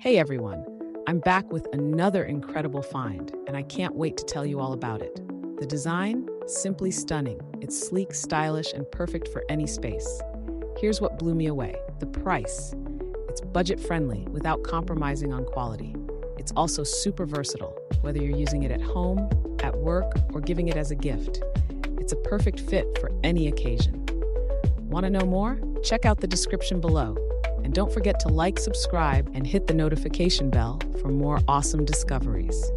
Hey everyone, I'm back with another incredible find, and I can't wait to tell you all about it. The design? Simply stunning. It's sleek, stylish, and perfect for any space. Here's what blew me away: the price. It's budget friendly without compromising on quality. It's also super versatile, whether you're using it at home, at work, or giving it as a gift. It's a perfect fit for any occasion. Want to know more? Check out the description below. And don't forget to like, subscribe, and hit the notification bell for more awesome discoveries.